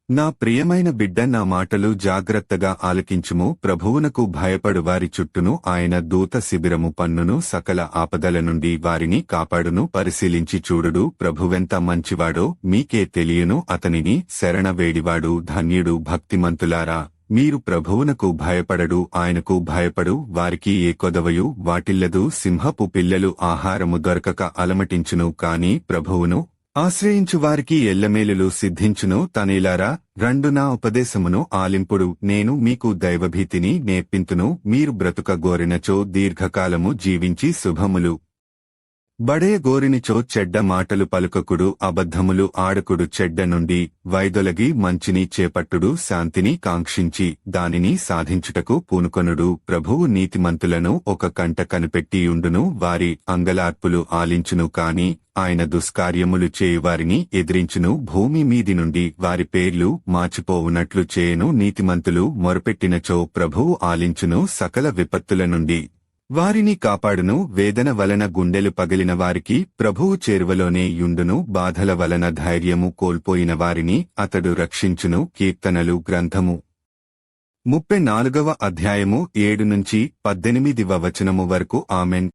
నా ప్రియమైన బిడ్డ, నా మాటలు జాగ్రత్తగా ఆలకించుము. ప్రభువునకు భయపడు వారి చుట్టూను ఆయన దూత శిబిరము పన్నును, సకల ఆపదల నుండి వారిని కాపాడును. పరిశీలించి చూడుడు, ప్రభువెంత మంచివాడో మీకే తెలియను. అతనిని శరణ వేడివాడు ధన్యుడు. భక్తిమంతులారా, మీరు ప్రభువునకు భయపడడు, ఆయనకు భయపడు వారికి ఏ కొదవయు వాటిల్లదు. సింహపు పిల్లలు ఆహారము దొరకక అలమటించును, కాని ప్రభువును ఆశ్రయించు వారికి ఎల్లమేలులు సిద్ధించును. తనేలారా, రండు, నా ఉపదేశమును ఆలింపుడు. నేను మీకు దైవభీతిని నేర్పింతును. మీరు బ్రతుక గోరినచో దీర్ఘకాలము జీవించి శుభములు బడయ గోరినిచో చెడ్డ మాటలు పలుకకుడు. అబద్ధములు ఆడకుడు. చెడ్డ నుండి వైదొలగి మంచిని చేపట్టుడు. శాంతిని కాంక్షించి దానిని సాధించుటకు పూనుకొనుడు. ప్రభువు నీతిమంతులను ఒక కంట కనిపెట్టియుండును. వారి అంగలార్పులు ఆలించును, కాని ఆయన దుష్కార్యములు చేయువారిని ఎదిరించును. భూమి మీది నుండి వారి పేర్లు మాచిపోవునట్లు చేయను. నీతిమంతులు మొరపెట్టినచో ప్రభువు ఆలించును. సకల విపత్తుల నుండి వారిని కాపాడును. వేదన వలన గుండెలు పగిలిన వారికి ప్రభువు చేరువలోనే యుండును. బాధల వలన ధైర్యము కోల్పోయిన వారిని అతడు రక్షించును. కీర్తనలు గ్రంథము 34వ అధ్యాయము 7 నుంచి 18వ వచనము వరకు. ఆమెన్.